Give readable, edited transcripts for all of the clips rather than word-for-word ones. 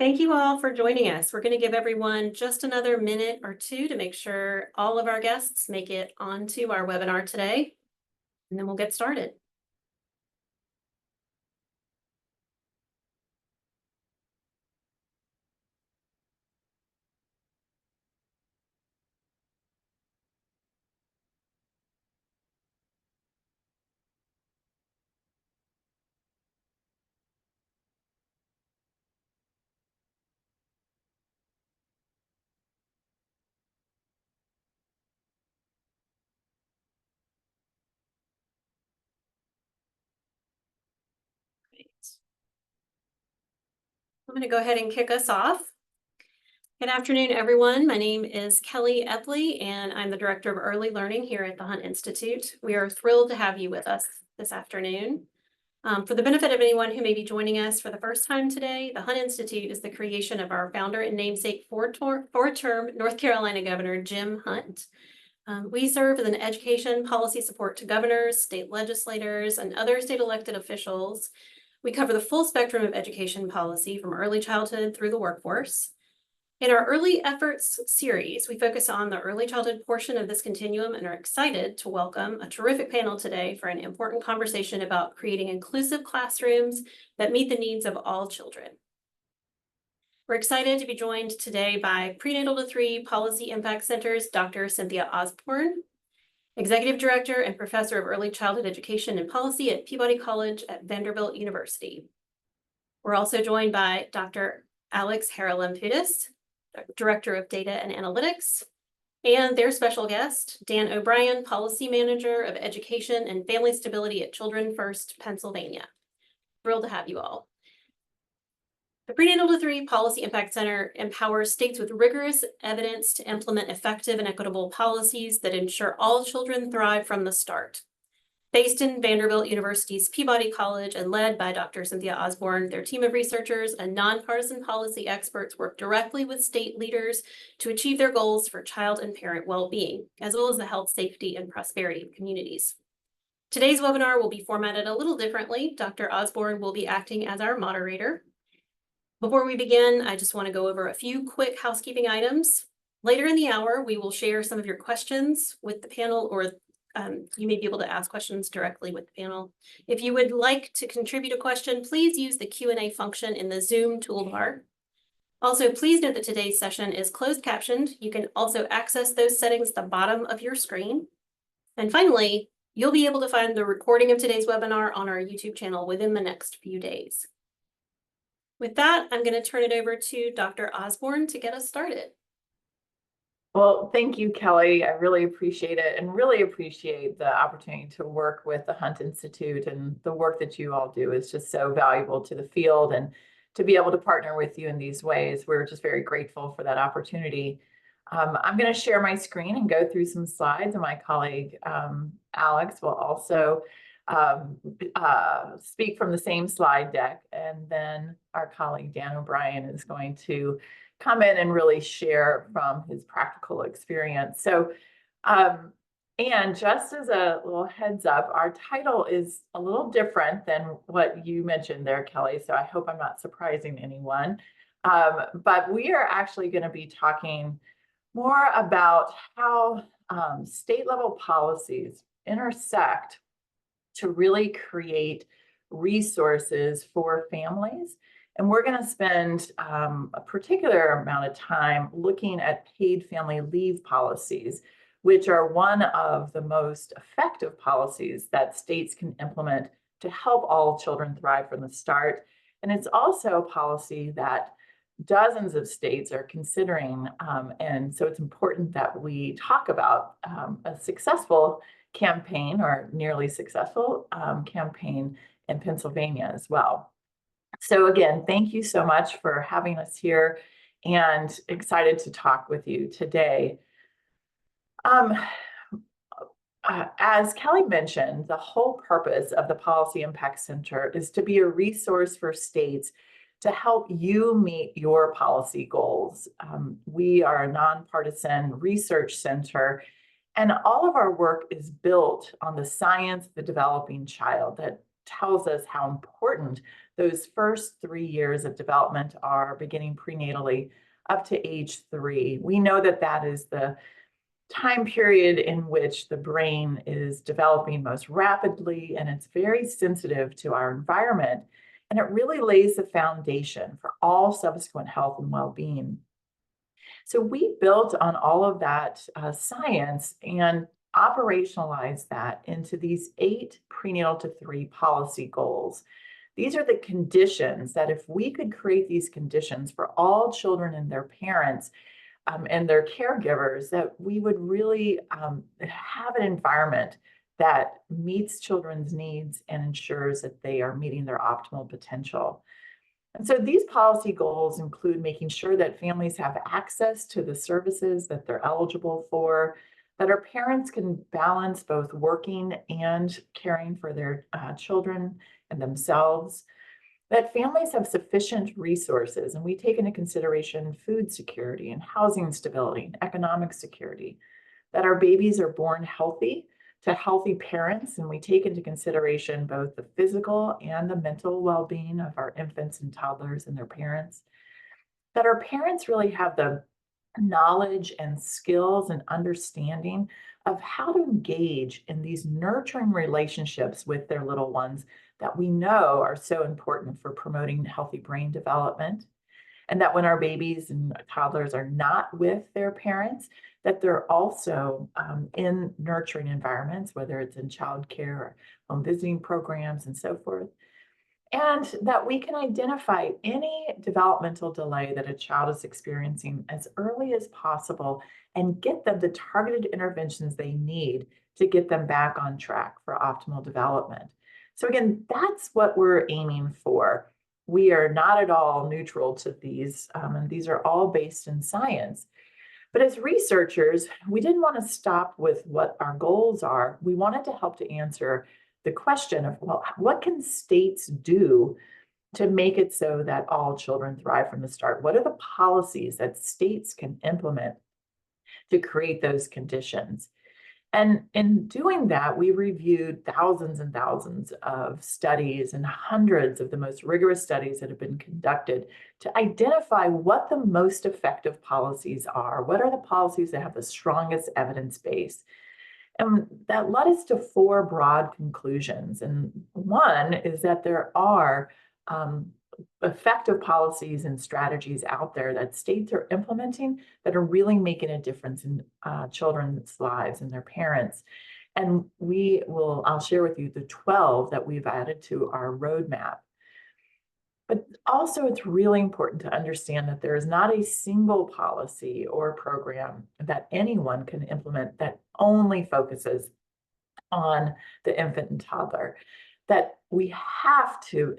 Thank you all for joining us. We're going to give everyone just another minute or two to make sure all of our guests make it onto our webinar today, and then we'll get started. I'm going to go ahead and kick us off. Good afternoon, everyone. My name is Kelly Epley, and I'm the Director of Early Learning here at the Hunt Institute. We are thrilled to have you with us this afternoon. For the benefit of anyone who may be joining us for the first time today, the Hunt Institute is the creation of our founder and namesake four-term North Carolina Governor Jim Hunt. We serve as an education policy support to governors, state legislators, and other state elected officials. We cover the full spectrum of education policy from early childhood through the workforce. In our Early Efforts series, we focus on the early childhood portion of this continuum and are excited to welcome a terrific panel today for an important conversation about creating inclusive classrooms that meet the needs of all children. We're excited to be joined today by Prenatal to 3 Policy Impact Center's Dr. Cynthia Osborne, Executive Director and Professor of Early Childhood Education and Policy at Peabody College at Vanderbilt University. We're also joined by Dr. Alex Haralambidis, Director of Data and Analytics, and their special guest, Dan O'Brien, Policy Manager of Education and Family Stability at Children First Pennsylvania. Thrilled to have you all. The Prenatal to 3 Policy Impact Center empowers states with rigorous evidence to implement effective and equitable policies that ensure all children thrive from the start. Based in Vanderbilt University's Peabody College and led by Dr. Cynthia Osborne, their team of researchers and nonpartisan policy experts work directly with state leaders to achieve their goals for child and parent well-being, as well as the health, safety, and prosperity of communities. Today's webinar will be formatted a little differently. Dr. Osborne will be acting as our moderator. Before we begin, I just want to go over a few quick housekeeping items. Later in the hour, we will share some of your questions with the panel, or you may be able to ask questions directly with the panel. If you would like to contribute a question, please use the Q&A function in the Zoom toolbar. Also, please note that today's session is closed captioned. You can also access those settings at the bottom of your screen. And finally, you'll be able to find the recording of today's webinar on our YouTube channel within the next few days. With that, I'm going to turn it over to Dr. Osborne to get us started. Well, thank you, Kelly. I really appreciate it and really appreciate the opportunity to work with the Hunt Institute, and the work that you all do is just so valuable to the field, and to be able to partner with you in these ways, we're just very grateful for that opportunity. I'm going to share my screen and go through some slides, and my colleague Alex will also speak from the same slide deck, and then our colleague Dan O'Brien is going to come in and really share from his practical experience. So, and just as a little heads up, our title is a little different than what you mentioned there, Kelly, so I hope I'm not surprising anyone. But we are actually going to be talking more about how state level policies intersect to really create resources for families. And we're going to spend a particular amount of time looking at paid family leave policies, which are one of the most effective policies that states can implement to help all children thrive from the start. And it's also a policy that dozens of states are considering. And so it's important that we talk about a successful campaign, or nearly successful campaign in Pennsylvania as well. So again, thank you so much for having us here, and excited to talk with you today. As Kelly mentioned, the whole purpose of the Policy Impact Center is to be a resource for states to help you meet your policy goals. We are a nonpartisan research center, and all of our work is built on the science of the developing child that tells us how important those first 3 years of development are beginning prenatally up to age 3. We know that that is the time period in which the brain is developing most rapidly, and it's very sensitive to our environment. And it really lays the foundation for all subsequent health and well-being. So we built on all of that science and operationalized that into these 8 prenatal to 3 policy goals. These are the conditions that if we could create these conditions for all children and their parents, and their caregivers, that we would really have an environment that meets children's needs and ensures that they are meeting their optimal potential. And so these policy goals include making sure that families have access to the services that they're eligible for, that our parents can balance both working and caring for their children and themselves, that families have sufficient resources, and we take into consideration food security and housing stability and economic security, that our babies are born healthy to healthy parents, and we take into consideration both the physical and the mental well-being of our infants and toddlers and their parents, that our parents really have the knowledge and skills and understanding of how to engage in these nurturing relationships with their little ones that we know are so important for promoting healthy brain development. And that when our babies and toddlers are not with their parents, that they're also in nurturing environments, whether it's in childcare or home visiting programs and so forth. And that we can identify any developmental delay that a child is experiencing as early as possible and get them the targeted interventions they need to get them back on track for optimal development. So again, that's what we're aiming for. We are not at all neutral to these, and these are all based in science. But as researchers, we didn't want to stop with what our goals are. We wanted to help to answer the question of, well, what can states do to make it so that all children thrive from the start? What are the policies that states can implement to create those conditions? And in doing that, we reviewed thousands and thousands of studies and hundreds of the most rigorous studies that have been conducted to identify what the most effective policies are. What are the policies that have the strongest evidence base? And that led us to 4 broad conclusions. And one is that there are effective policies and strategies out there that states are implementing that are really making a difference in children's lives and their parents. And I'll share with you the 12 that we've added to our roadmap. But also, it's really important to understand that there is not a single policy or program that anyone can implement that only focuses on the infant and toddler, that we have to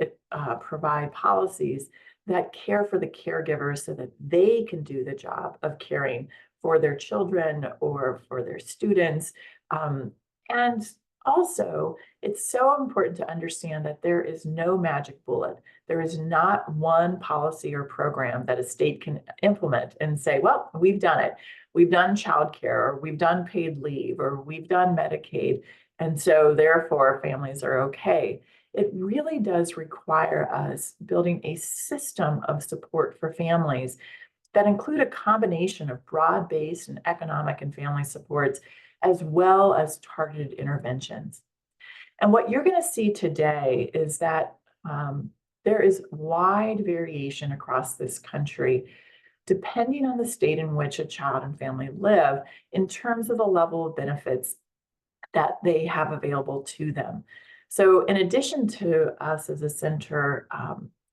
provide policies that care for the caregivers so that they can do the job of caring for their children or for their students. And also, it's so important to understand that there is no magic bullet. There is not one policy or program that a state can implement and say, well, we've done it. We've done childcare, or we've done paid leave, or we've done Medicaid, and so therefore families are okay. It really does require us building a system of support for families that include a combination of broad-based and economic and family supports, as well as targeted interventions. And what you're going to see today is that there is wide variation across this country, depending on the state in which a child and family live, in terms of the level of benefits that they have available to them. So in addition to us as a center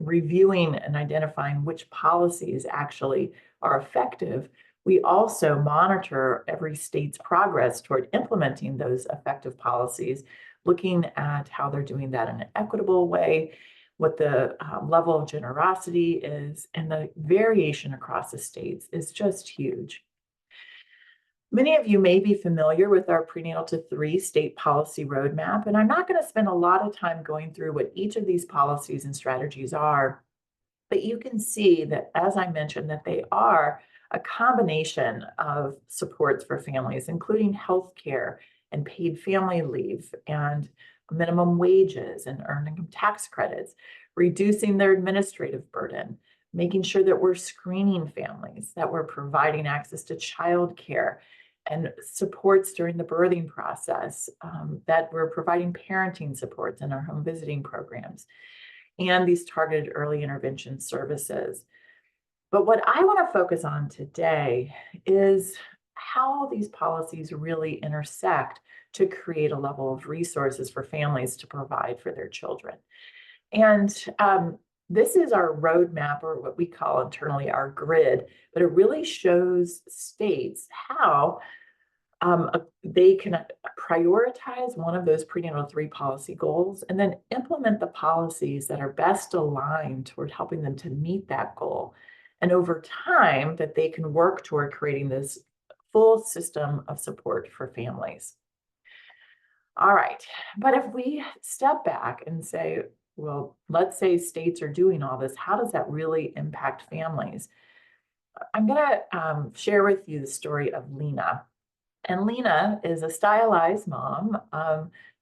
reviewing and identifying which policies actually are effective, we also monitor every state's progress toward implementing those effective policies, looking at how they're doing that in an equitable way, what the level of generosity is, and the variation across the states is just huge. Many of you may be familiar with our prenatal to 3 state policy roadmap, and I'm not going to spend a lot of time going through what each of these policies and strategies are, but you can see that, as I mentioned, that they are a combination of supports for families, including health care and paid family leave and minimum wages and earned income tax credits, reducing their administrative burden, making sure that we're screening families, that we're providing access to childcare and supports during the birthing process, that we're providing parenting supports in our home visiting programs, and these targeted early intervention services. But what I want to focus on today is how these policies really intersect to create a level of resources for families to provide for their children. And this is our roadmap, or what we call internally our grid, but it really shows states how they can prioritize one of those prenatal 3 policy goals and then implement the policies that are best aligned toward helping them to meet that goal. And over time, that they can work toward creating this full system of support for families. All right, but if we step back and say, well, let's say states are doing all this, how does that really impact families? I'm going to share with you the story of Lena. And Lena is a stylized mom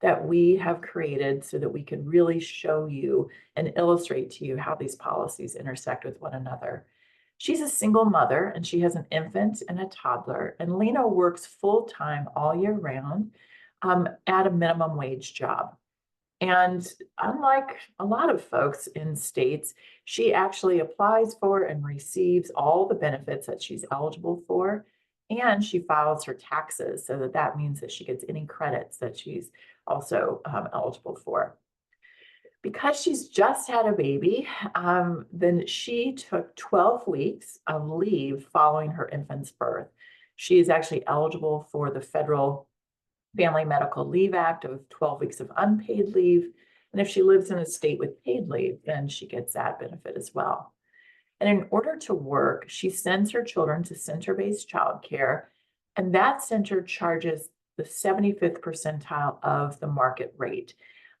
that we have created so that we can really show you and illustrate to you how these policies intersect with one another. She's a single mother and she has an infant and a toddler. And Lena works full-time all year round at a minimum wage job. And unlike a lot of folks in states, she actually applies for and receives all the benefits that she's eligible for. And she files her taxes, so that means that she gets any credits that she's also eligible for. Because she's just had a baby, then she took 12 weeks of leave following her infant's birth. She is actually eligible for the federal Family Medical Leave Act of 12 weeks of unpaid leave. And if she lives in a state with paid leave, then she gets that benefit as well. And in order to work, she sends her children to center-based childcare, and that center charges the 75th percentile of the market rate.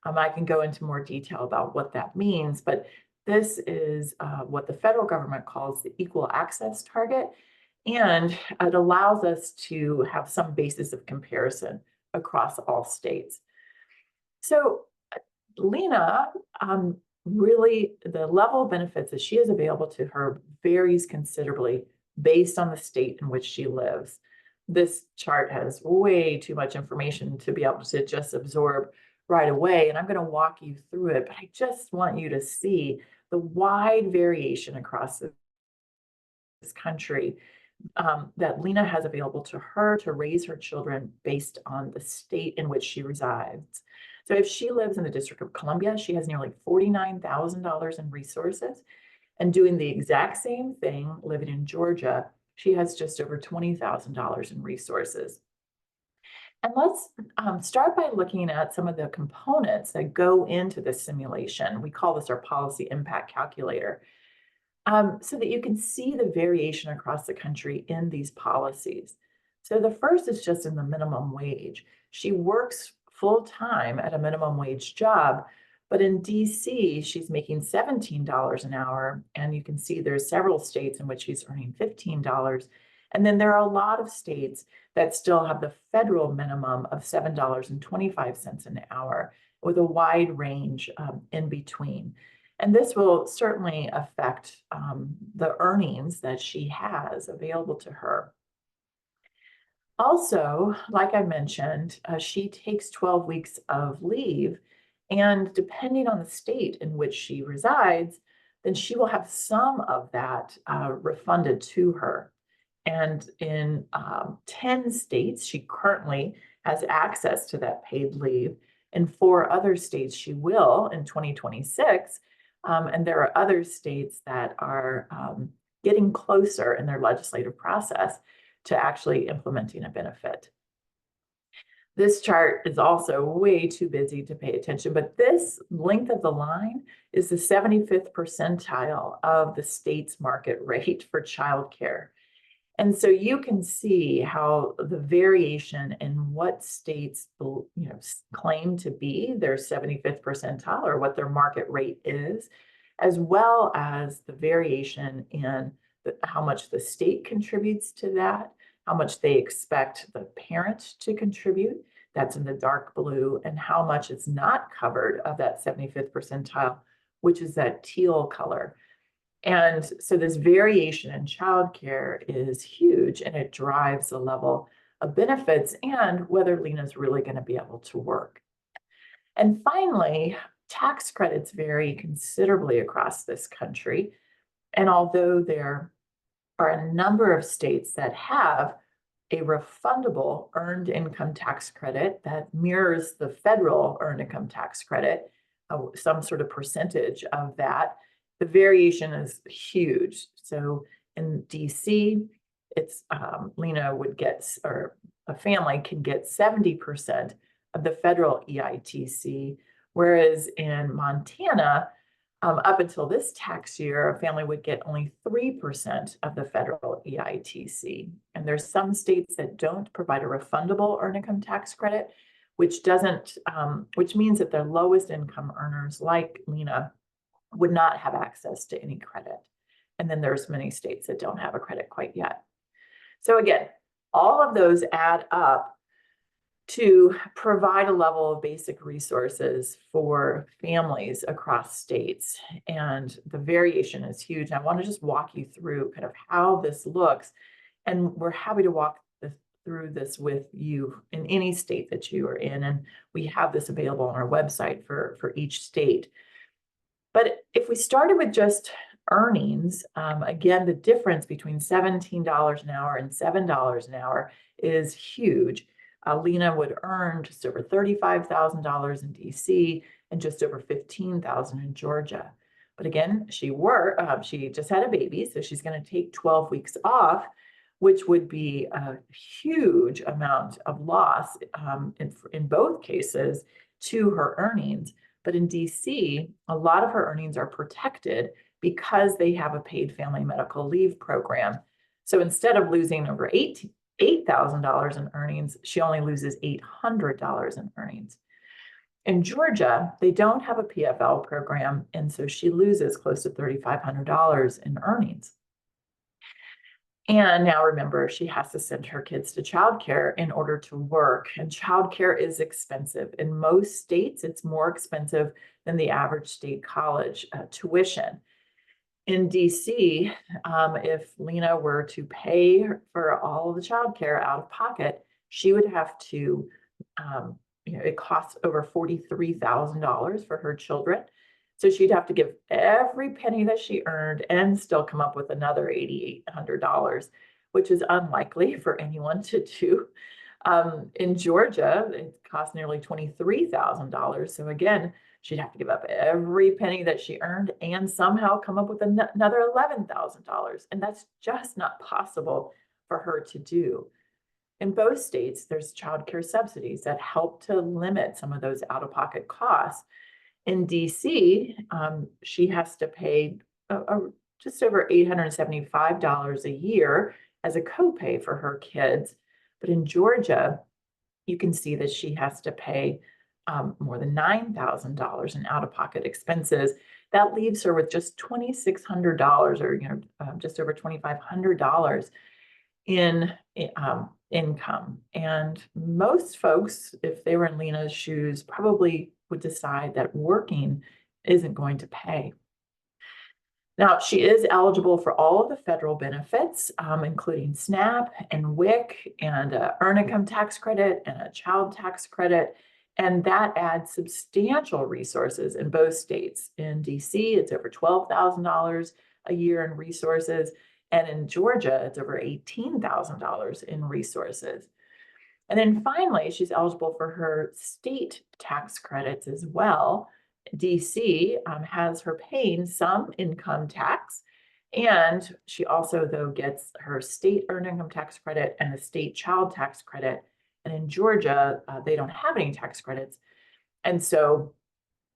I can go into more detail about what that means, but this is what the federal government calls the equal access target, and it allows us to have some basis of comparison across all states. So Lena, really the level of benefits that she is available to her varies considerably based on the state in which she lives. This chart has way too much information to be able to just absorb right away, and I'm going to walk you through it, but I just want you to see the wide variation across this country that Lena has available to her to raise her children based on the state in which she resides. So if she lives in the District of Columbia, she has nearly $49,000 in resources. And doing the exact same thing, living in Georgia, she has just over $20,000 in resources. And let's start by looking at some of the components that go into this simulation. We call this our policy impact calculator. So that you can see the variation across the country in these policies. So the first is just in the minimum wage. She works full-time at a minimum wage job, but in DC, she's making $17 an hour, and you can see there's several states in which she's earning $15. And then there are a lot of states that still have the federal minimum of $7.25 an hour, with a wide range in between. And this will certainly affect the earnings that she has available to her. Also, like I mentioned, she takes 12 weeks of leave, and depending on the state in which she resides, then she will have some of that refunded to her. And in 10 states, she currently has access to that paid leave. In 4 other states, she will in 2026. And there are other states that are getting closer in their legislative process to actually implementing a benefit. This chart is also way too busy to pay attention, but this length of the line is the 75th percentile of the state's market rate for childcare. And so you can see how the variation in what states claim to be their 75th percentile, or what their market rate is, as well as the variation in how much the state contributes to that, how much they expect the parent to contribute. that's in the dark blue, and how much is not covered of that 75th percentile, which is that teal color. And so this variation in childcare is huge, and it drives the level of benefits and whether Lena's really going to be able to work. And finally, tax credits vary considerably across this country. And although there are a number of states that have a refundable earned income tax credit that mirrors the federal earned income tax credit, some sort of percentage of that, the variation is huge. So in DC, it's Lena would get, or a family can get 70% of the federal EITC, whereas in Montana, up until this tax year, a family would get only 3% of the federal EITC. And there's some states that don't provide a refundable earned income tax credit, which doesn't, which means that their lowest income earners like Lena would not have access to any credit. And then there's many states that don't have a credit quite yet. So again, all of those add up to provide a level of basic resources for families across states. And the variation is huge. I want to just walk you through kind of how this looks. And we're happy to walk through this with you in any state that you are in. And we have this available on our website for each state. But if we started with just earnings, again, the difference between $17 an hour and $7 an hour is huge. Lena would earn just over $35,000 in DC and just over $15,000 in Georgia. But again, she just had a baby, so she's going to take 12 weeks off, which would be a huge amount of loss in both cases to her earnings. But in DC, a lot of her earnings are protected because they have a paid family medical leave program. So instead of losing over $8,000 in earnings, she only loses $800 in earnings. In Georgia, they don't have a PFL program, and so she loses close to $3,500 in earnings. And now remember, she has to send her kids to childcare in order to work, and childcare is expensive. In most states, it's more expensive than the average state college tuition. In DC, if Lena were to pay for all of the childcare out of pocket, she would have to, it costs over $43,000 for her children. So she'd have to give every penny that she earned and still come up with another $8,800, which is unlikely for anyone to do. In Georgia, it costs nearly $23,000. So again, she'd have to give up every penny that she earned and somehow come up with another $11,000. And that's just not possible for her to do. In both states, there's childcare subsidies that help to limit some of those out-of-pocket costs. In DC, she has to pay just over $875 a year as a copay for her kids. But in Georgia, you can see that she has to pay more than $9,000 in out-of-pocket expenses. That leaves her with just $2,600 or just over $2,500 in income. And most folks, if they were in Lena's shoes, probably would decide that working isn't going to pay. Now, she is eligible for all of the federal benefits, including SNAP and WIC and earned income tax credit and a child tax credit. And that adds substantial resources in both states. In DC, it's over $12,000 a year in resources. And in Georgia, it's over $18,000 in resources. And then finally, she's eligible for her state tax credits as well. DC has her paying some income tax, and she also, though, gets her state earned income tax credit and a state child tax credit. And in Georgia, they don't have any tax credits. And so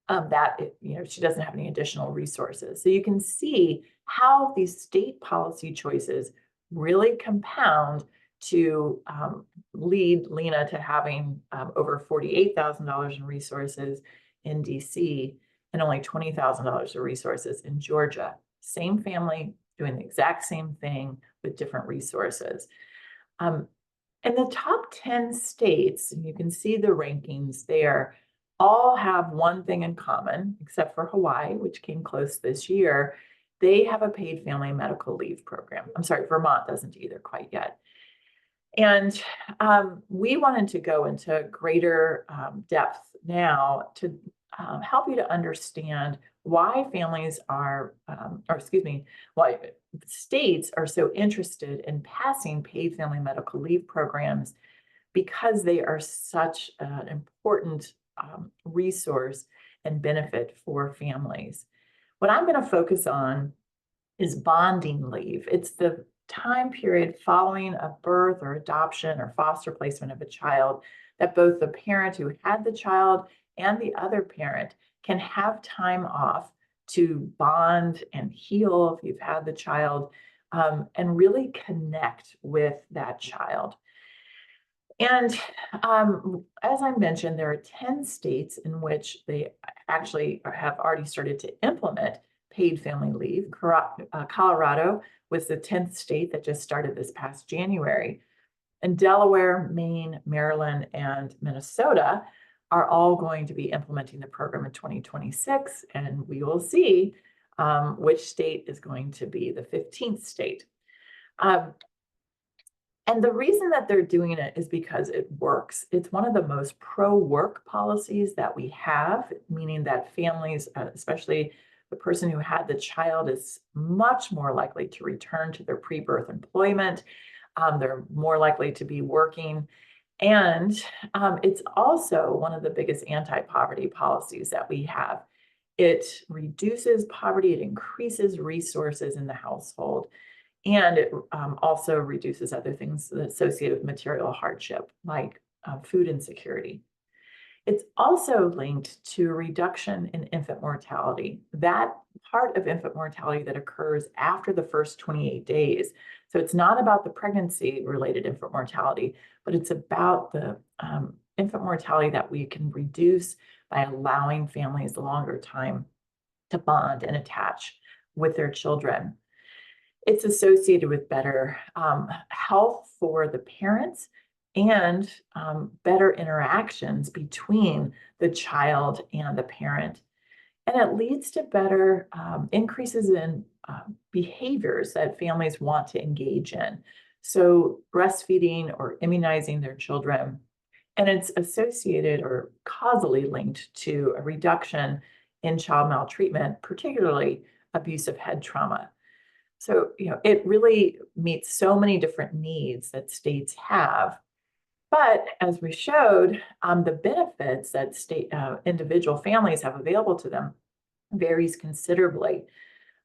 she doesn't have any additional resources. So you can see how these state policy choices really compound to lead Lena to having over $48,000 in resources in DC and only $20,000 of resources in Georgia. Same family doing the exact same thing with different resources. And the top 10 states, and you can see the rankings there, all have one thing in common, except for Hawaii, which came close this year. They have a paid family medical leave program. I'm sorry, Vermont doesn't either quite yet. And we wanted to go into greater depth now to help you to understand why families are, or excuse me, why states are so interested in passing paid family medical leave programs, because they are such an important resource and benefit for families. What I'm going to focus on is bonding leave. It's the time period following a birth or adoption or foster placement of a child that both the parent who had the child and the other parent can have time off to bond and heal if you've had the child, and really connect with that child. And as I mentioned, there are 10 states in which they actually have already started to implement paid family leave. Colorado was the 10th state that just started this past January. And Delaware, Maine, Maryland, and Minnesota are all going to be implementing the program in 2026. And we will see which state is going to be the 15th state. And the reason that they're doing it is because it works. It's one of the most pro-work policies that we have, meaning that families, especially the person who had the child, is much more likely to return to their pre-birth employment. They're more likely to be working. And it's also one of the biggest anti-poverty policies that we have. It reduces poverty, it increases resources in the household. And it also reduces other things associated with material hardship, like food insecurity. It's also linked to a reduction in infant mortality, that part of infant mortality that occurs after the first 28 days. So it's not about the pregnancy-related infant mortality, but it's about the infant mortality that we can reduce by allowing families a longer time to bond and attach with their children. It's associated with better health for the parents and better interactions between the child and the parent. And it leads to better increases in behaviors that families want to engage in. So breastfeeding or immunizing their children. And it's associated or causally linked to a reduction in child maltreatment, particularly abusive head trauma. So, it really meets so many different needs that states have. But as we showed, the benefits that individual families have available to them varies considerably.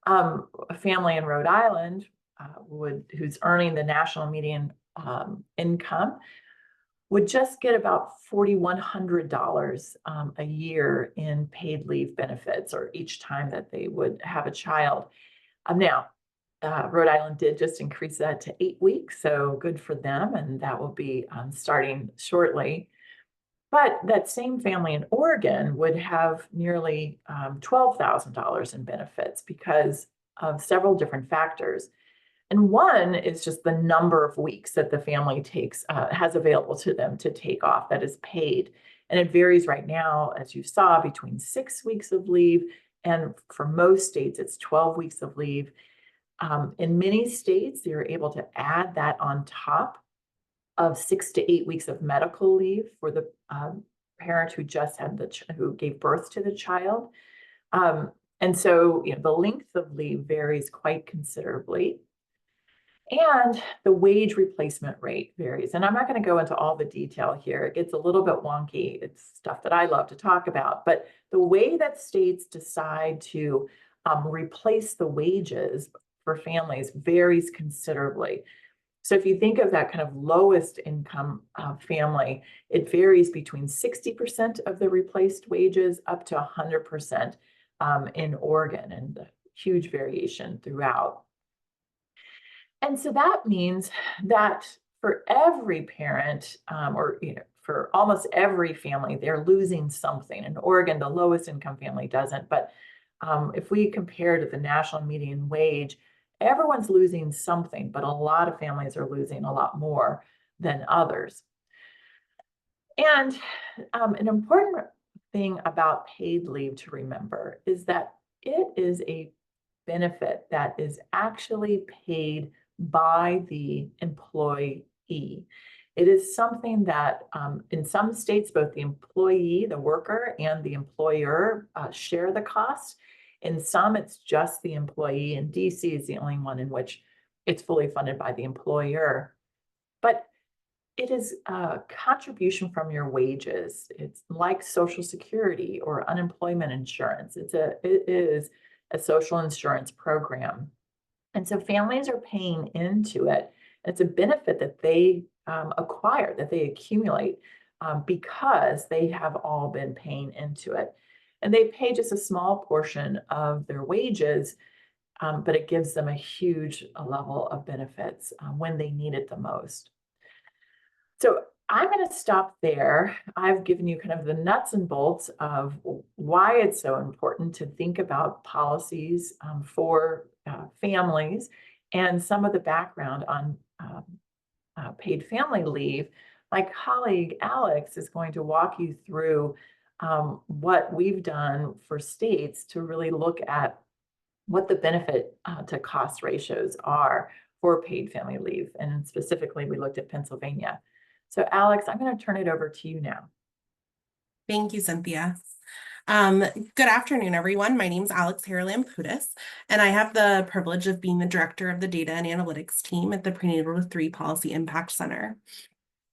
A family in Rhode Island who's earning the national median income would just get about $4,100 a year in paid leave benefits, or each time that they would have a child. Now, Rhode Island did just increase that to 8 weeks, so good for them, and that will be starting shortly. But that same family in Oregon would have nearly $12,000 in benefits because of several different factors. And one is just the number of weeks that the family has available to them to take off that is paid. And it varies right now, as you saw, between 6 weeks of leave, and for most states, it's 12 weeks of leave. In many states, you're able to add that on top of 6 to 8 weeks of medical leave for the parent who just had who gave birth to the child. And so, the length of leave varies quite considerably. And the wage replacement rate varies. And I'm not going to go into all the detail here. It gets a little bit wonky. It's stuff that I love to talk about. But the way that states decide to replace the wages for families varies considerably. So if you think of that kind of lowest income family, it varies between 60% of the replaced wages up to 100% in Oregon, and a huge variation throughout. And so that means that for every parent, or for almost every family, they're losing something. In Oregon, the lowest income family doesn't, but if we compare to the national median wage, everyone's losing something, but a lot of families are losing a lot more. than others. And an important thing about paid leave to remember is that it is a benefit that is actually paid by the employee. It is something that in some states, both the employee, the worker, and the employer share the cost. In some, it's just the employee, and DC is the only one in which it's fully funded by the employer. But it is a contribution from your wages. It's like Social Security or unemployment insurance. It is a social insurance program. And so families are paying into it. It's a benefit that they acquire, that they accumulate because they have all been paying into it. And they pay just a small portion of their wages, but it gives them a huge level of benefits when they need it the most. So I'm going to stop there. I've given you kind of the nuts and bolts of why it's so important to think about policies for families and some of the background on paid family leave. My colleague Alex is going to walk you through what we've done for states to really look at what the benefit to cost ratios are for paid family leave. And specifically, we looked at Pennsylvania. So Alex, I'm going to turn it over to you now. Thank you, Cynthia. Good afternoon, everyone. My name is Alex Haralamputis, and I have the privilege of being the director of the data and analytics team at the Prenatal to 3 Policy Impact Center.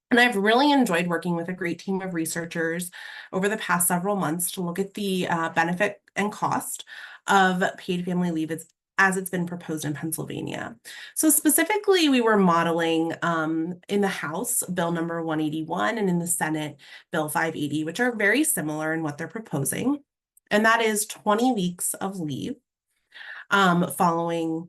And I've really enjoyed working with a great team of researchers over the past several months to look at the benefit and cost of paid family leave as it's been proposed in Pennsylvania. So specifically, we were modeling in the House, Bill number 181, and in the Senate, Bill 580, which are very similar in what they're proposing. And that is 20 weeks of leave following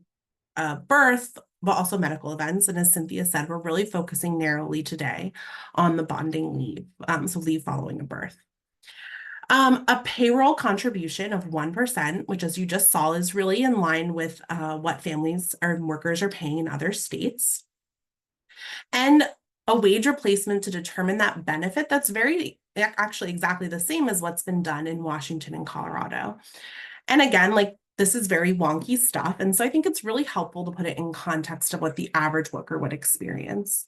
birth, but also medical events. And as Cynthia said, we're really focusing narrowly today on the bonding leave, so leave following a birth. A payroll contribution of 1%, which as you just saw is really in line with what families or workers are paying in other states. And a wage replacement to determine that benefit that's actually exactly the same as what's been done in Washington and Colorado. And again, this is very wonky stuff. And so I think it's really helpful to put it in context of what the average worker would experience.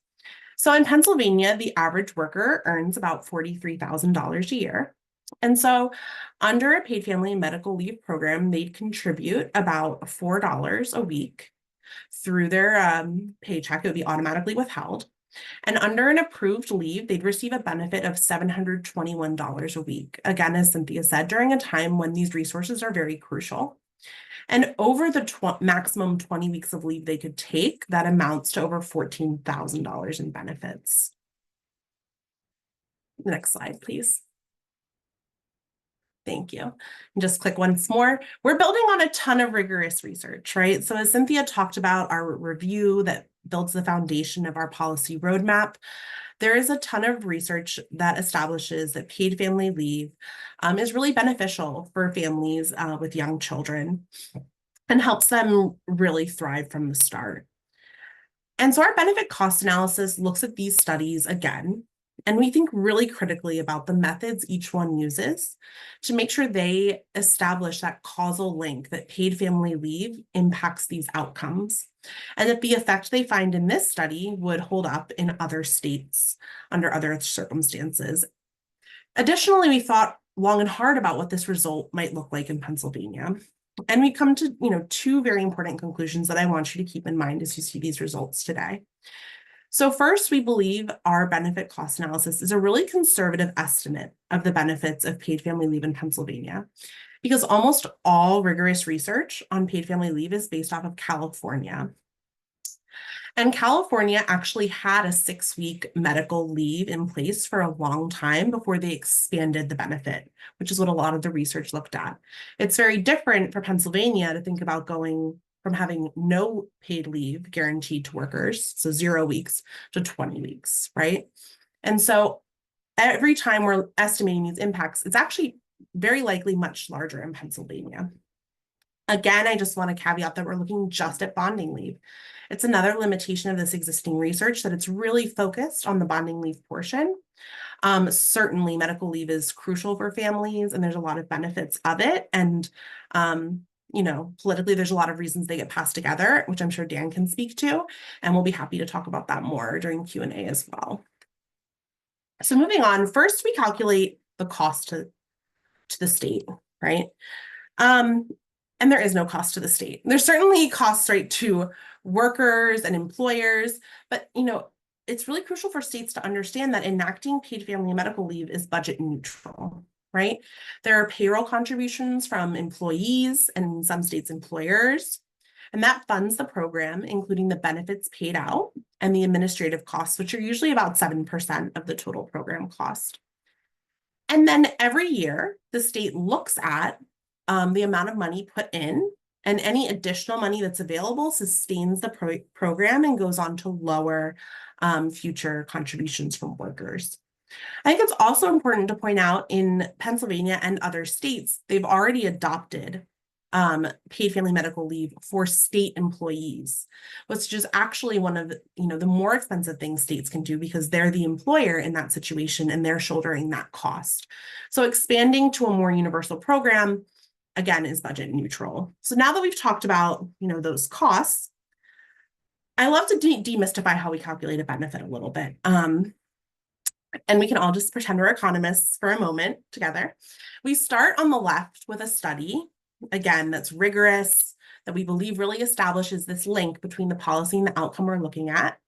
So in Pennsylvania, the average worker earns about $43,000 a year. And so under a paid family and medical leave program, they'd contribute about $4 a week through their paycheck. It would be automatically withheld. And under an approved leave, they'd receive a benefit of $721 a week. Again, as Cynthia said, during a time when these resources are very crucial. And over the maximum 20 weeks of leave they could take, that amounts to over $14,000 in benefits. Next slide, please. Thank you. And just click once more. We're building on a ton of rigorous research, right? So as Cynthia talked about, our review that builds the foundation of our policy roadmap, there is a ton of research that establishes that paid family leave is really beneficial for families with young children and helps them really thrive from the start. And so our benefit cost analysis looks at these studies again, and we think really critically about the methods each one uses to make sure they establish that causal link that paid family leave impacts these outcomes, and that the effect they find in this study would hold up in other states under other circumstances. Additionally, we thought long and hard about what this result might look like in Pennsylvania. And we come to, 2 very important conclusions that I want you to keep in mind as you see these results today. So first, we believe our benefit cost analysis is a really conservative estimate of the benefits of paid family leave in Pennsylvania, because almost all rigorous research on paid family leave is based off of California. And California actually had a 6-week medical leave in place for a long time before they expanded the benefit, which is what a lot of the research looked at. It's very different for Pennsylvania to think about going from having no paid leave guaranteed to workers, so 0 weeks, to 20 weeks, right? And so every time we're estimating these impacts, it's actually very likely much larger in Pennsylvania. Again, I just want to caveat that we're looking just at bonding leave. It's another limitation of this existing research that it's really focused on the bonding leave portion. Certainly medical leave is crucial for families and there's a lot of benefits of it. And, you know, politically, there's a lot of reasons they get passed together, which I'm sure Dan can speak to, and we'll be happy to talk about that more during Q&A as well. So moving on, first we calculate the cost to the state, right? And there is no cost to the state. There's certainly costs, right, to workers and employers, but, you know, it's really crucial for states to understand that enacting paid family and medical leave is budget neutral, right? There are payroll contributions from employees and in some states employers, and that funds the program, including the benefits paid out and the administrative costs, which are usually about 7% of the total program cost. And then every year, the state looks at the amount of money put in, and any additional money that's available sustains the program and goes on to lower future contributions from workers. I think it's also important to point out in Pennsylvania and other states, they've already adopted paid family medical leave for state employees, which is actually one of the, you know, the more expensive things states can do because they're the employer in that situation and they're shouldering that cost. So expanding to a more universal program, again, is budget neutral. So now that we've talked about, you know, those costs, I love to demystify how we calculate a benefit a little bit. And we can all just pretend we're economists for a moment together. We start on the left with a study, again, that's rigorous, that we believe really establishes this link between the policy and the outcome we're looking at.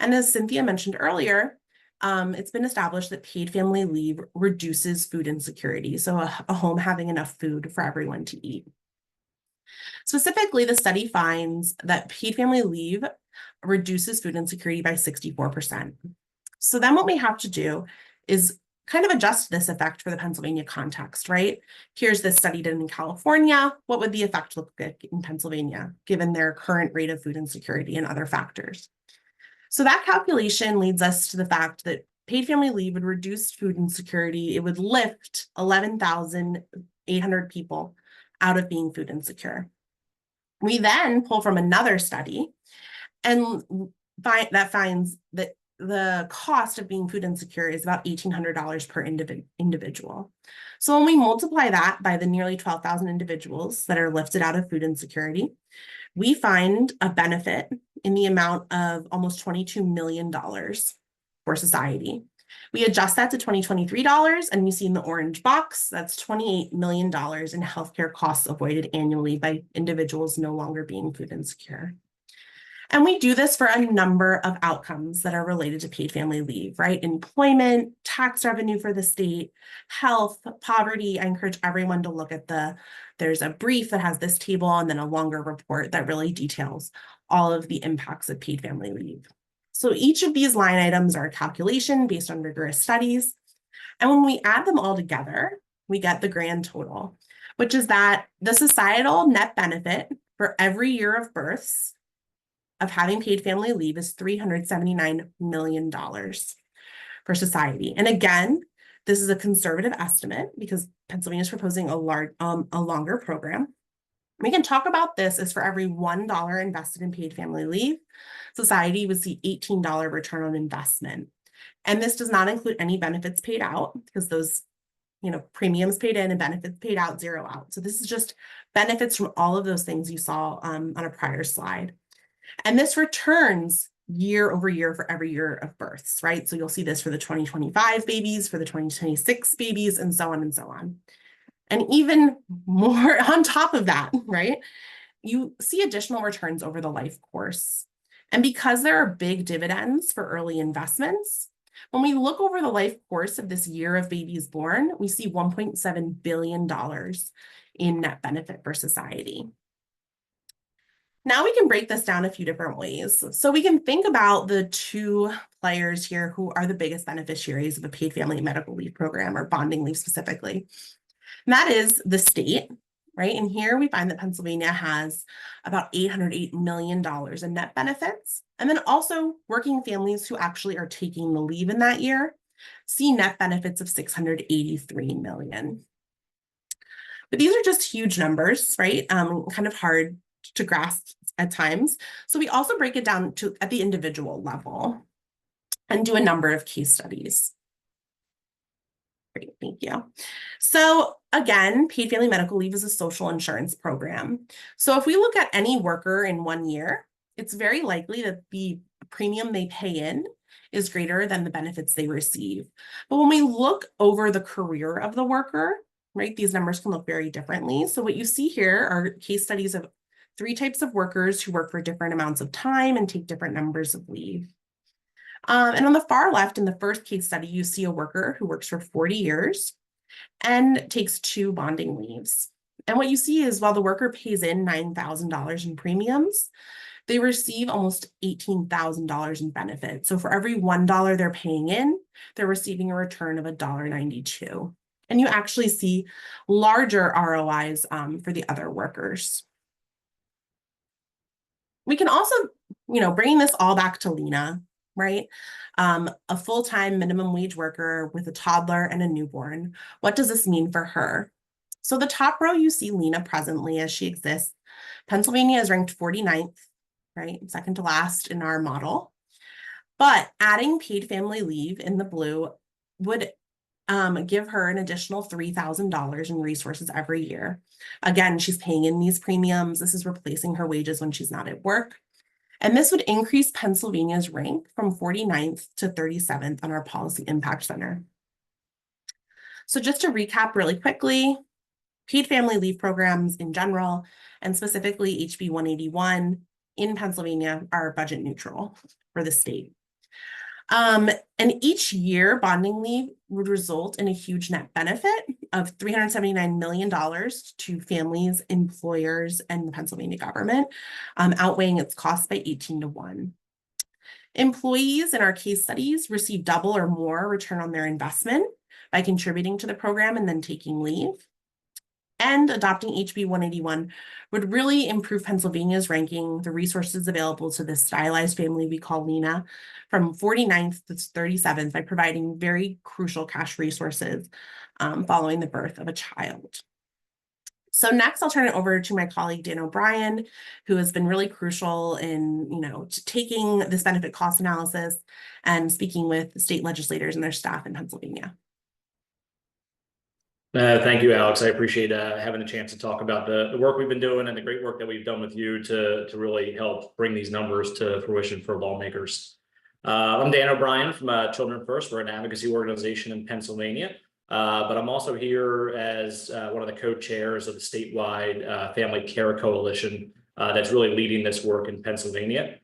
And as Cynthia mentioned earlier, it's been established that paid family leave reduces food insecurity. So a home having enough food for everyone to eat. Specifically, the study finds that paid family leave reduces food insecurity by 64%. So then what we have to do is kind of adjust this effect for the Pennsylvania context, right? Here's this study done in California. What would the effect look like in Pennsylvania, given their current rate of food insecurity and other factors? So that calculation leads us to the fact that paid family leave would reduce food insecurity. It would lift 11,800 people out of being food insecure. We then pull from another study and that finds that the cost of being food insecure is about $1,800 per individual. So when we multiply that by the nearly 12,000 individuals that are lifted out of food insecurity, we find a benefit in the amount of almost $22 million for society. We adjust that to 2023 dollars, and you see in the orange box, that's $28 million in healthcare costs avoided annually by individuals no longer being food insecure. And we do this for a number of outcomes that are related to paid family leave, right? Employment, tax revenue for the state, health, poverty. I encourage everyone to look at there's a brief that has this table and then a longer report that really details all of the impacts of paid family leave. So each of these line items are a calculation based on rigorous studies. And when we add them all together, we get the grand total, which is that the societal net benefit for every year of births of having paid family leave is $379 million for society. And again, this is a conservative estimate because Pennsylvania is proposing a longer program. We can talk about this as for every $1 invested in paid family leave, society would see $18 return on investment. And this does not include any benefits paid out because those, you know, premiums paid in and benefits paid out, zero out. So this is just benefits from all of those things you saw on a prior slide. And this returns year over year for every year of births, right? So you'll see this for the 2025 babies, for the 2026 babies, and so on and so on. And even more on top of that, right? You see additional returns over the life course. And because there are big dividends for early investments, when we look over the life course of this year of babies born, we see $1.7 billion in net benefit for society. Now we can break this down a few different ways. So we can think about the two players here who are the biggest beneficiaries of a paid family medical leave program or bonding leave specifically. And that is the state, right? And here we find that Pennsylvania has about $808 million in net benefits. And then also working families who actually are taking the leave in that year see net benefits of $683 million. But these are just huge numbers, right? Kind of hard to grasp at times. So we also break it down to at the individual level and do a number of case studies. Great, thank you. So again, paid family medical leave is a social insurance program. So if we look at any worker in 1 year, it's very likely that the premium they pay in is greater than the benefits they receive. But when we look over the career of the worker, right, these numbers can look very differently. So what you see here are case studies of 3 types of workers who work for different amounts of time and take different numbers of leave. And on the far left, in the first case study, you see a worker who works for 40 years and takes 2 bonding leaves. And what you see is while the worker pays in $9,000 in premiums, they receive almost $18,000 in benefits. So for every $1 they're paying in, they're receiving a return of $1.92. And you actually see larger ROIs for the other workers. We can also, bringing this all back to Lena, right? A full-time minimum wage worker with a toddler and a newborn. What does this mean for her? So the top row, you see Lena presently as she exists. Pennsylvania is ranked 49th, right? Second to last in our model. But adding paid family leave in the blue would give her an additional $3,000 in resources every year. Again, she's paying in these premiums. This is replacing her wages when she's not at work. And this would increase Pennsylvania's rank from 49th to 37th on our Policy Impact Center. So just to recap really quickly, paid family leave programs in general, and specifically HB 181 in Pennsylvania are budget neutral for the state. And each year, bonding leave would result in a huge net benefit of $379 million to families, employers, and the Pennsylvania government, outweighing its cost by 18-1. Employees in our case studies receive double or more return on their investment by contributing to the program and then taking leave. And adopting HB 181 would really improve Pennsylvania's ranking, the resources available to this stylized family we call Lena, from 49th to 37th by providing very crucial cash resources following the birth of a child. So next, I'll turn it over to my colleague, Dan O'Brien, who has been really crucial in, taking this benefit cost analysis and speaking with state legislators and their staff in Pennsylvania. Thank you, Alex. I appreciate having a chance to talk about the work we've been doing and the great work that we've done with you to really help bring these numbers to fruition for lawmakers. I'm Dan O'Brien from Children First. We're an advocacy organization in Pennsylvania, but I'm also here as one of the co-chairs of the statewide Family Care Coalition that's really leading this work in Pennsylvania.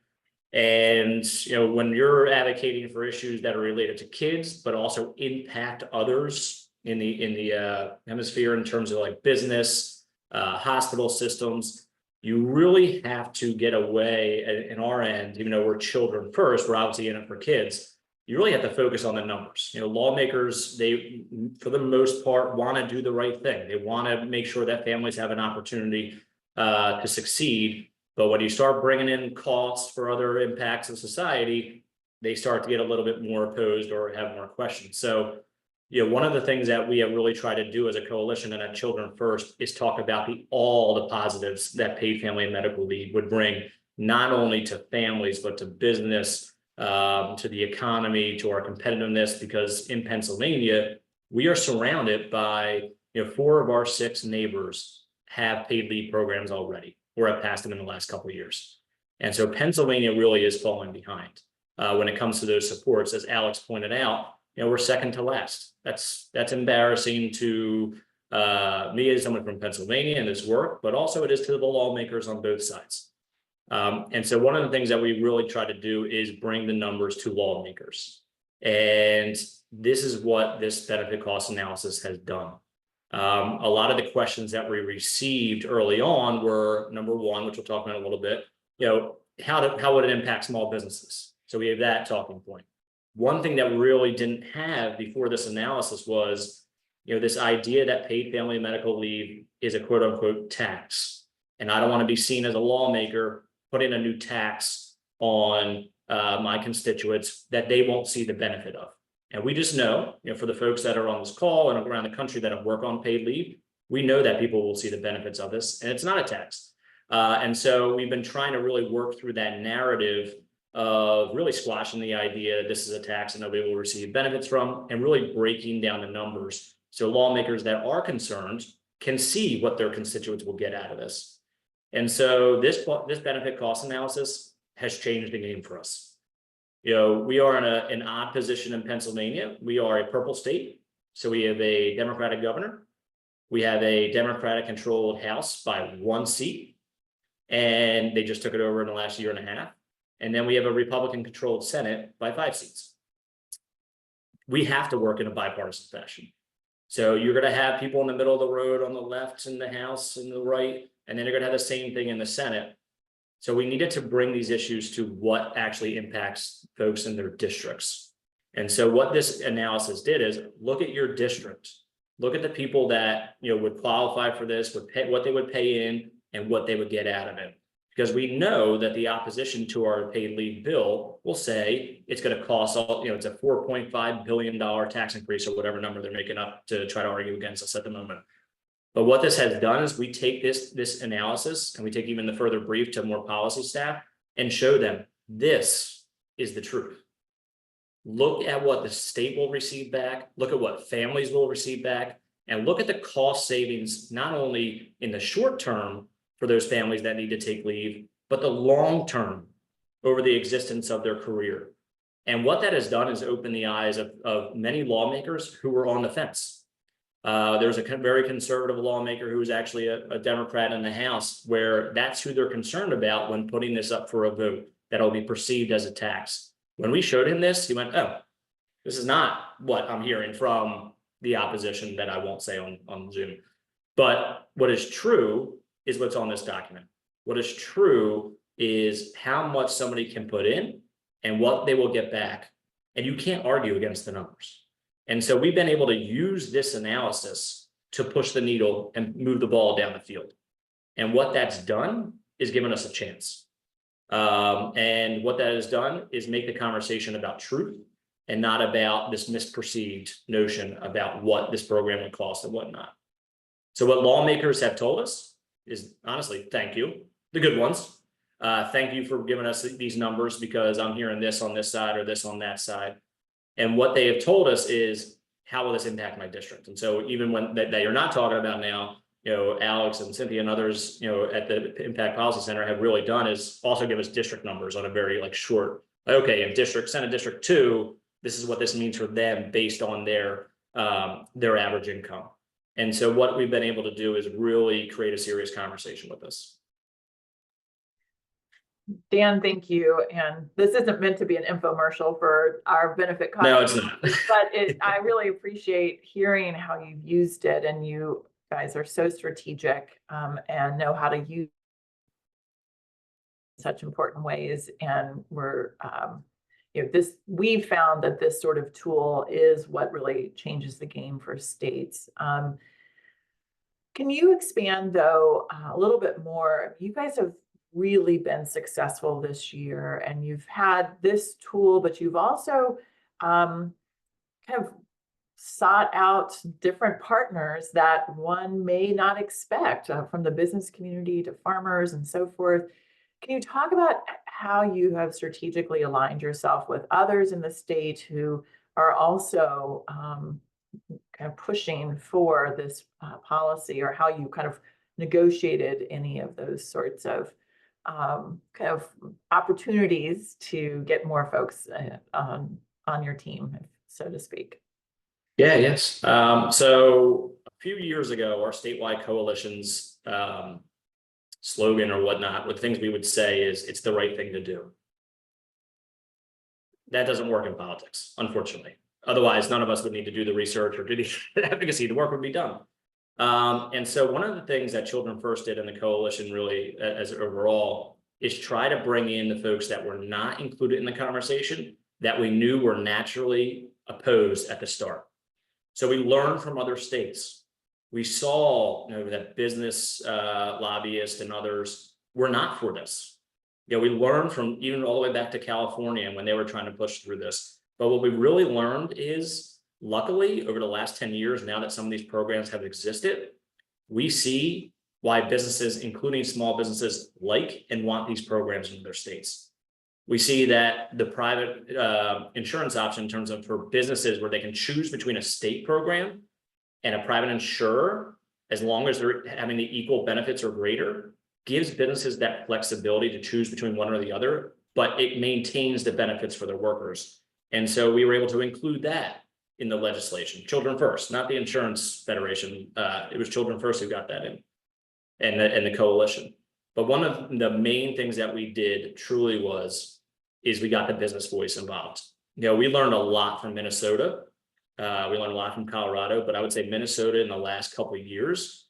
And when you're advocating for issues that are related to kids, but also impact others in the hemisphere in terms of like business, hospital systems, you really have to get away in our end, even though we're children first, we're obviously in it for kids. You really have to focus on the numbers. Lawmakers, they, for the most part, want to do the right thing. They want to make sure that families have an opportunity to succeed. But when you start bringing in costs for other impacts of society, they start to get a little bit more opposed or have more questions. So, one of the things that we have really tried to do as a coalition and at Children First is talk about all the positives that paid family and medical leave would bring, not only to families, but to business, to the economy, to our competitiveness, because in Pennsylvania, we are surrounded by, 4 of our 6 neighbors have paid leave programs already, or have passed them in the last couple of years. And so Pennsylvania really is falling behind when it comes to those supports. As Alex pointed out, we're second to last. That's embarrassing to me as someone from Pennsylvania in this work, but also it is to the lawmakers on both sides. And so one of the things that we really try to do is bring the numbers to lawmakers. And this is what this benefit cost analysis has done. A lot of the questions that we received early on were, number one, which we'll talk about in a little bit, how would it impact small businesses? So we have that talking point. One thing that we really didn't have before this analysis was, this idea that paid family medical leave is a quote unquote tax. And I don't want to be seen as a lawmaker putting a new tax on my constituents that they won't see the benefit of. And we just know, for the folks that are on this call and around the country that have worked on paid leave, We know that people will see the benefits of this, and it's not a tax. And so we've been trying to really work through that narrative of really squashing the idea that this is a tax and nobody will receive benefits from, and really breaking down the numbers so lawmakers that are concerned can see what their constituents will get out of this. And so this benefit cost analysis has changed the game for us. You know, we are in an odd position in Pennsylvania. We are a purple state, so we have a Democratic governor. We have a Democratic controlled House by 1 seat, and they just took it over in the last year and a half. And then we have a Republican controlled Senate by 5 seats. We have to work in a bipartisan fashion. So you're going to have people in the middle of the road on the left in the House and the right, and then you're going to have the same thing in the Senate. So we needed to bring these issues to what actually impacts folks in their districts. And so what this analysis did is look at your district, look at the people that, you know, would qualify for this, would pay what they would pay in and what they would get out of it. Because we know that the opposition to our paid leave bill will say it's going to cost all, you know, it's a $4.5 billion tax increase or whatever number they're making up to try to argue against us at the moment. But what this has done is we take this analysis and we take even the further brief to more policy staff and show them this is the truth. Look at what the state will receive back, look at what families will receive back, and look at the cost savings, not only in the short term for those families that need to take leave, but the long term over the existence of their career. And what that has done is open the eyes of many lawmakers who were on the fence. There's a very conservative lawmaker who was actually a Democrat in the House, where that's who they're concerned about when putting this up for a vote, that'll be perceived as a tax. When we showed him this, he went, oh, this is not what I'm hearing from the opposition that I won't say on Zoom. But what is true is what's on this document. What is true is how much somebody can put in and what they will get back. And you can't argue against the numbers. And so we've been able to use this analysis to push the needle and move the ball down the field. And what that's done is given us a chance. And what that has done is make the conversation about truth and not about this misperceived notion about what this program would cost and whatnot. So what lawmakers have told us is, honestly, thank you, the good ones. Thank you for giving us these numbers, because I'm hearing this on this side or this on that side. And what they have told us is, how will this impact my district? And so even when that you're not talking about now, you know, Alex and Cynthia and others, you know, at the Impact Policy Center have really done is also give us district numbers on a very short, okay, in Senate District 2, this is what this means for them based on their average income. And so what we've been able to do is really create a serious conversation with this. Dan, thank you. And this isn't meant to be an infomercial for our benefit. No, it's not. But I really appreciate hearing how you've used it, and you guys are so strategic and know how to use such important ways. And we're, you know, we found that this sort of tool is what really changes the game for states. Can you expand though a little bit more? You guys have really been successful this year, and you've had this tool, but you've also kind of sought out different partners that one may not expect, from the business community to farmers and so forth. Can you talk about how you have strategically aligned yourself with others in the state who are also kind of pushing for this policy, or how you kind of negotiated any of those sorts of kind of opportunities to get more folks on your team, so to speak? Yeah, yes. So a few years ago, our statewide coalition's slogan or whatnot, what things we would say is, it's the right thing to do. That doesn't work in politics, unfortunately. Otherwise, none of us would need to do the research or do the advocacy. The work would be done. And so one of the things that Children First did in the coalition really as overall is try to bring in the folks that were not included in the conversation that we knew were naturally opposed at the start. So we learned from other states. We saw, you know, that business lobbyists and others were not for this. You know, we learned from even all the way back to California when they were trying to push through this. But what we really learned is, luckily, over the last 10 years, now that some of these programs have existed, we see why businesses, including small businesses, like and want these programs in their states. We see that the private insurance option in terms of for businesses where they can choose between a state program and a private insurer, as long as they're having the equal benefits or greater, gives businesses that flexibility to choose between one or the other, but it maintains the benefits for their workers. And so we were able to include that in the legislation. Children First, not the Insurance Federation. It was Children First who got that in, and the coalition. But one of the main things that we did truly is we got the business voice involved. You know, we learned a lot from Minnesota. We learned a lot from Colorado, but I would say Minnesota in the last couple of years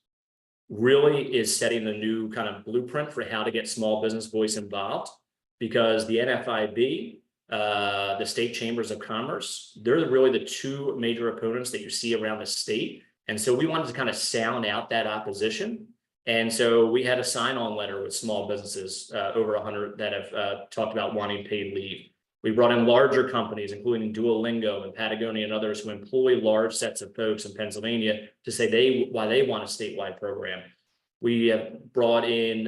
really is setting the new kind of blueprint for how to get small business voice involved, because the NFIB, the state chambers of commerce, they're really the two major opponents that you see around the state. And so we wanted to kind of sound out that opposition. And so we had a sign-on letter with small businesses, over 100 that have talked about wanting paid leave. We brought in larger companies, including Duolingo and Patagonia and others who employ large sets of folks in Pennsylvania to say why they want a statewide program. We have brought in,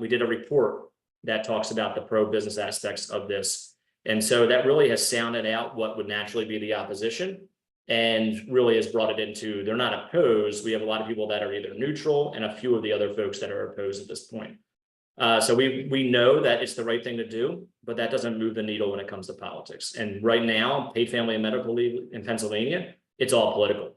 we did a report that talks about the pro-business aspects of this. And so that really has sounded out what would naturally be the opposition, and really has brought it into, they're not opposed. We have a lot of people that are either neutral and a few of the other folks that are opposed at this point. So we know that it's the right thing to do, but that doesn't move the needle when it comes to politics. And right now, paid family and medical leave in Pennsylvania, it's all political.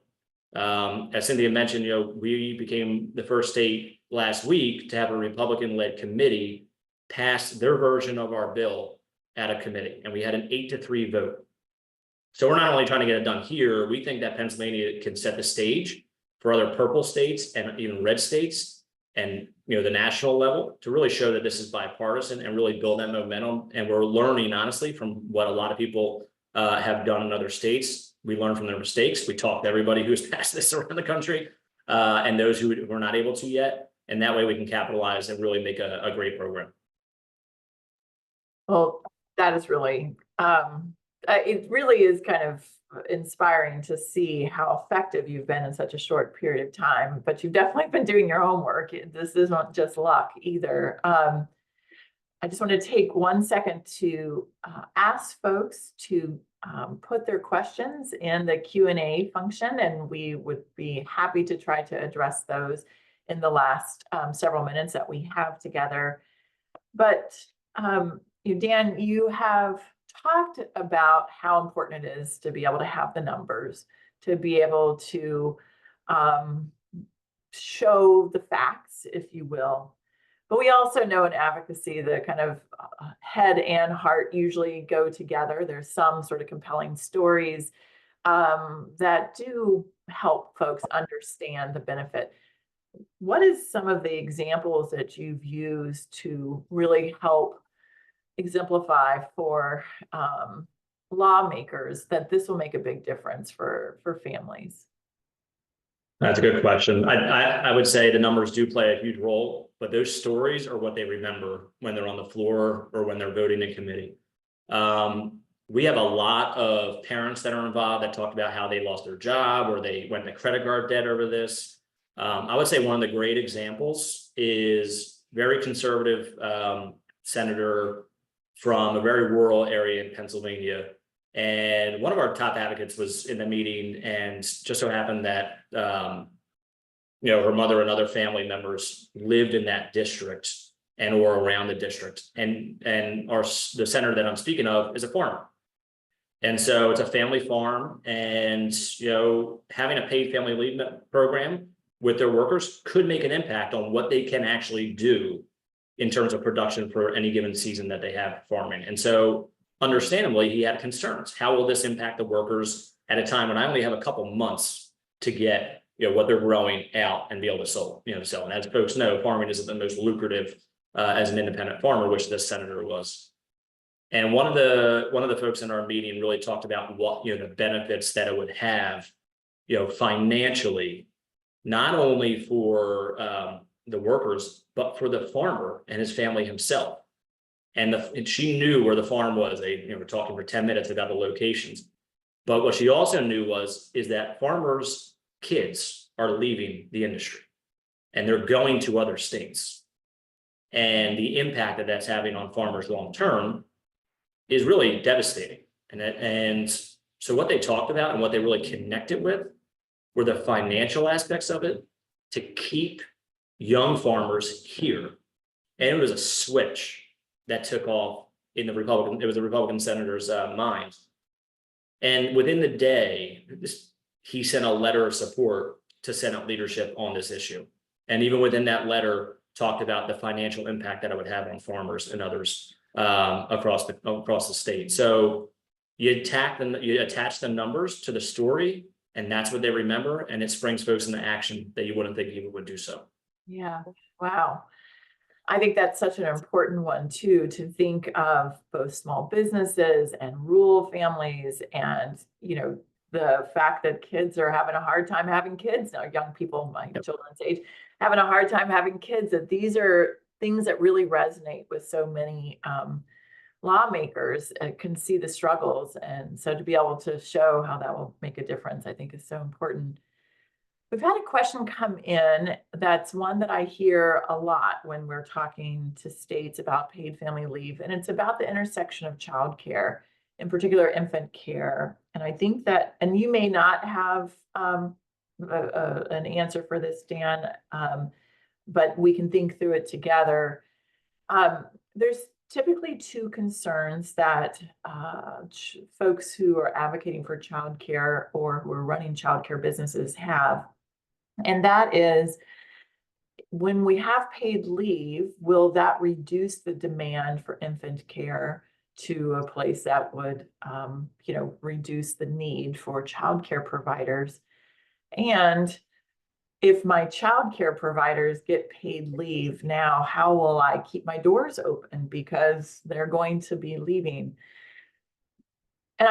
As Cynthia mentioned, you know, we became the first state last week to have a Republican-led committee pass their version of our bill at a committee, and we had an 8-3 vote. So we're not only trying to get it done here, we think that Pennsylvania can set the stage for other purple states and even red states, and you know, the national level, to really show that this is bipartisan and really build that momentum. And we're learning, honestly, from what a lot of people have done in other states. We learn from their mistakes. We talk to everybody who has passed this around the country, and those who were not able to yet. And that way we can capitalize and really make a great program. Well, that is really, it really is kind of inspiring to see how effective you've been in such a short period of time, but you've definitely been doing your homework. This isn't just luck either. I just want to take 1 second to ask folks to put their questions in the Q&A function, and we would be happy to try to address those in the last several minutes that we have together. But Dan, you have talked about how important it is to be able to have the numbers, to be able to show the facts, if you will. But we also know in advocacy, the kind of head and heart usually go together. There's some sort of compelling stories that do help folks understand the benefit. What is some of the examples that you've used to really help exemplify for lawmakers that this will make a big difference for families? That's a good question. I would say the numbers do play a huge role, but those stories are what they remember when they're on the floor or when they're voting in committee. We have a lot of parents that are involved that talked about how they lost their job or they went into credit card debt over this. I would say one of the great examples is very conservative senator from a very rural area in Pennsylvania. And one of our top advocates was in the meeting, and just so happened that, you know, her mother and other family members lived in that district and or around the district. And the senator that I'm speaking of is a farmer. And so it's a family farm, and, you know, having a paid family leave program with their workers could make an impact on what they can actually do in terms of production for any given season that they have farming. And so understandably, he had concerns. How will this impact the workers at a time when I only have a couple months to get, you know, what they're growing out and be able to sell? And as folks know, farming isn't the most lucrative as an independent farmer, which this senator was. And one of the folks in our meeting really talked about what, you know, the benefits that it would have, you know, financially, not only for the workers, but for the farmer and his family himself. And she knew where the farm was. They were talking for 10 minutes about the locations. But what she also knew is that farmers' kids are leaving the industry. and they're going to other states. And the impact that that's having on farmers long-term is really devastating. And so what they talked about and what they really connected with were the financial aspects of it to keep young farmers here. And it was a switch that took off in the Republican senator's mind. And within the day, he sent a letter of support to Senate leadership on this issue. And even within that letter, talked about the financial impact that it would have on farmers and others across the state. So you attach the numbers to the story, and that's what they remember, and it springs folks into action that you wouldn't think people would do so. Yeah, wow. I think that's such an important one too, to think of both small businesses and rural families, and, you know, the fact that kids are having a hard time having kids now, young people, my children's age, having a hard time having kids, that these are things that really resonate with so many lawmakers, can see the struggles. And so to be able to show how that will make a difference, I think is so important. We've had a question come in that's one that I hear a lot when we're talking to states about paid family leave, and it's about the intersection of childcare, in particular infant care. And I think that, and you may not have an answer for this, Dan, but we can think through it together. There's typically two concerns that folks who are advocating for childcare or who are running childcare businesses have. And that is, when we have paid leave, will that reduce the demand for infant care to a place that would, reduce the need for childcare providers? And if my childcare providers get paid leave now, how will I keep my doors open because they're going to be leaving? And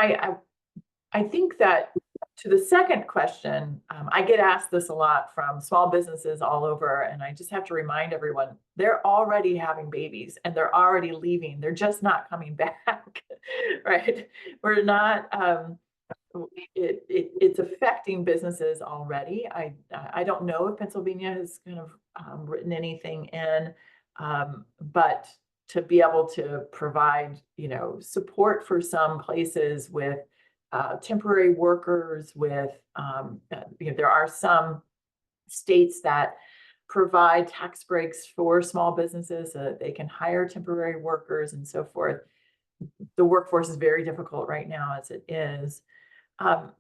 I think that to the second question, I get asked this a lot from small businesses all over, and I just have to remind everyone, they're already having babies and they're already leaving. They're just not coming back, right? We're not, it's affecting businesses already. I don't know if Pennsylvania has kind of written anything in, but to be able to provide, support for some places with temporary workers, with, there are some states that provide tax breaks for small businesses so that they can hire temporary workers and so forth. The workforce is very difficult right now as it is. And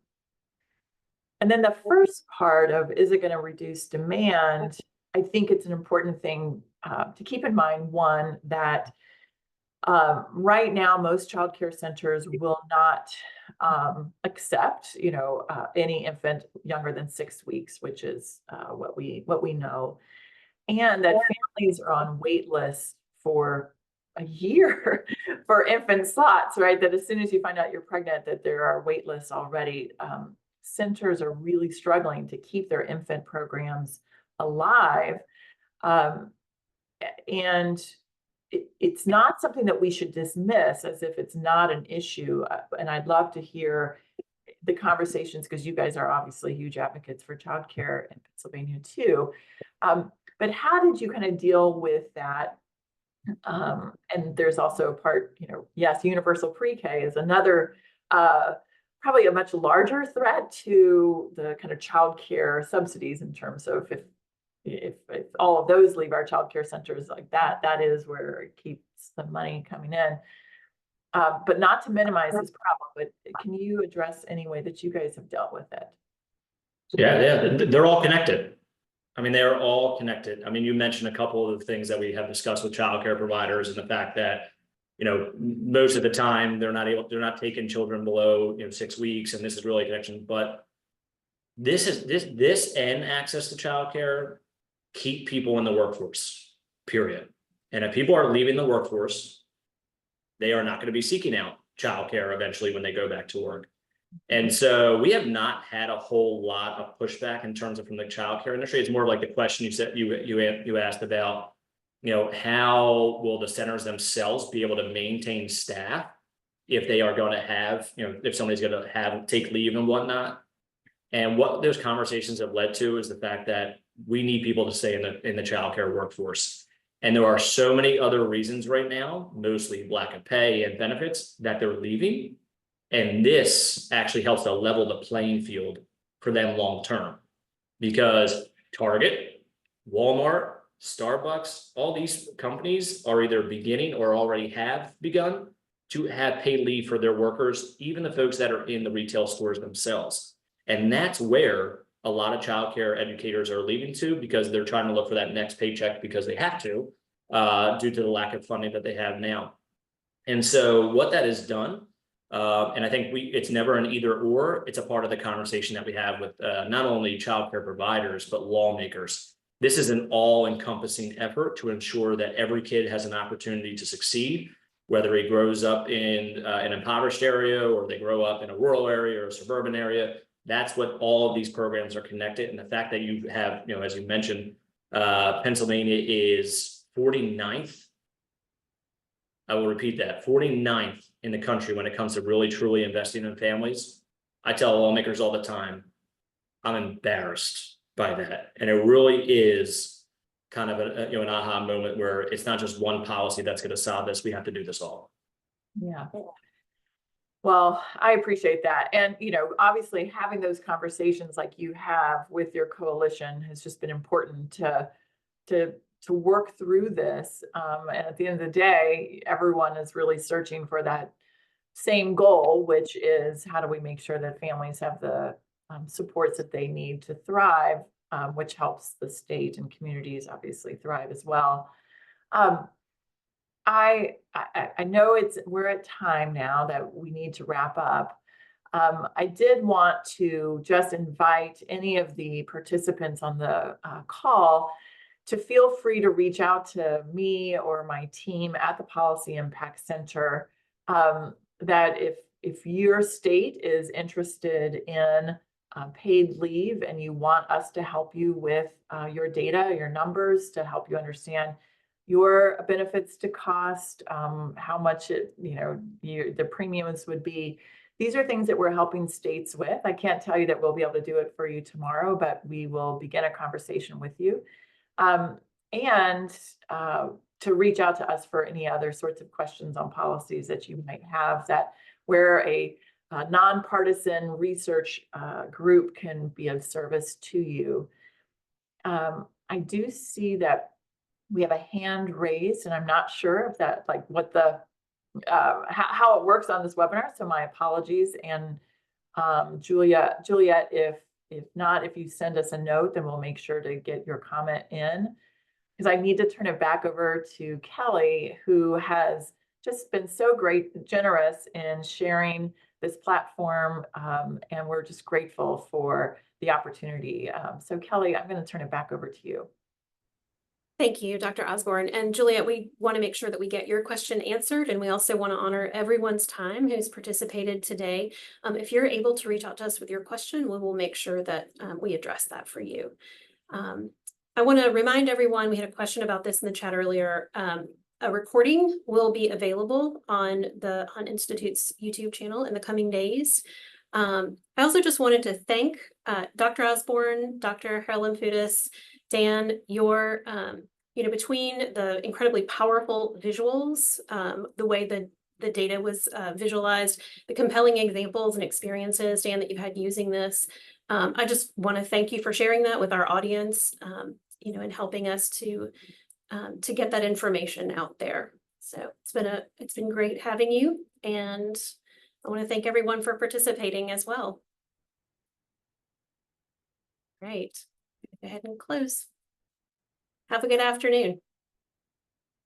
then the first part of, is it going to reduce demand? I think it's an important thing to keep in mind. One, that right now, most childcare centers will not accept, any infant younger than 6 weeks, which is what we know, and that families are on wait lists for a year for infant slots, right? That as soon as you find out you're pregnant, that there are wait lists already. Centers are really struggling to keep their infant programs alive, and it's not something that we should dismiss as if it's not an issue. And I'd love to hear the conversations, because you guys are obviously huge advocates for childcare in Pennsylvania too. But how did you kind of deal with that? And there's also a part, yes, universal pre-K is another, probably a much larger threat to the kind of childcare subsidies, in terms of if all of those leave our childcare centers like that, that is where it keeps the money coming in. But not to minimize this problem, but can you address any way that you guys have dealt with it? Yeah, they're all connected. I mean, they're all connected. I mean, you mentioned a couple of the things that we have discussed with childcare providers, and the fact that, most of the time they're not taking children below, 6 weeks, and this is really a connection. But this and access to childcare keep people in the workforce, period. And if people are leaving the workforce, they are not going to be seeking out childcare eventually when they go back to work. And so we have not had a whole lot of pushback in terms of from the childcare industry. It's more of like the question you said you asked about, how will the centers themselves be able to maintain staff if they are going to have, if somebody's going to take leave and whatnot. And what those conversations have led to is the fact that we need people to stay in the childcare workforce. And there are so many other reasons right now, mostly lack of pay and benefits, that they're leaving. And this actually helps to level the playing field for them long term. Because Target, Walmart, Starbucks, all these companies are either beginning or already have begun to have paid leave for their workers, even the folks that are in the retail stores themselves. And that's where a lot of childcare educators are leaving to, because they're trying to look for that next paycheck because they have to, due to the lack of funding that they have now. And so what that has done, and I think it's never an either or, it's a part of the conversation that we have with not only childcare providers, but lawmakers. This is an all-encompassing effort to ensure that every kid has an opportunity to succeed, whether he grows up in an impoverished area or they grow up in a rural area or a suburban area. That's what all of these programs are connected. And the fact that you have, as you mentioned, Pennsylvania is 49th. I will repeat that, 49th in the country when it comes to really truly investing in families. I tell lawmakers all the time, I'm embarrassed by that. And it really is kind of an aha moment where it's not just one policy that's going to solve this. We have to do this all. Yeah. Well, I appreciate that. And, obviously having those conversations like you have with your coalition has just been important to work through this. And at the end of the day, everyone is really searching for that same goal, which is how do we make sure that families have the supports that they need to thrive, which helps the state and communities obviously thrive as well. I know we're at time now that we need to wrap up. I did want to just invite any of the participants on the call to feel free to reach out to me or my team at the Policy Impact Center, that if your state is interested in paid leave and you want us to help you with your data, your numbers, to help you understand your benefits to cost, how much the premiums would be. These are things that we're helping states with. I can't tell you that we'll be able to do it for you tomorrow, but we will begin a conversation with you. And to reach out to us for any other sorts of questions on policies that you might have, that where a nonpartisan research group can be of service to you. I do see that we have a hand raised, and I'm not sure if that, what the how it works on this webinar. So my apologies. And Juliet, if not, if you send us a note, then we'll make sure to get your comment in, because I need to turn it back over to Kelly, who has just been so generous in sharing this platform. And we're just grateful for the opportunity. So Kelly, I'm going to turn it back over to you. Thank you, Dr. Osborne. And Juliet, we want to make sure that we get your question answered, and we also want to honor everyone's time who's participated today. If you're able to reach out to us with your question, we will make sure that we address that for you. I want to remind everyone, we had a question about this in the chat earlier. A recording will be available on the Hunt Institute's YouTube channel in the coming days. I also just wanted to thank Dr. Osborne, Dr. Haralamboudas, Dan, your, between the incredibly powerful visuals, the way the data was visualized, the compelling examples and experiences, Dan, that you've had using this. I just want to thank you for sharing that with our audience, and helping us to get that information out there. So it's been great having you, and I want to thank everyone for participating as well. Great. Go ahead and close. Have a good afternoon.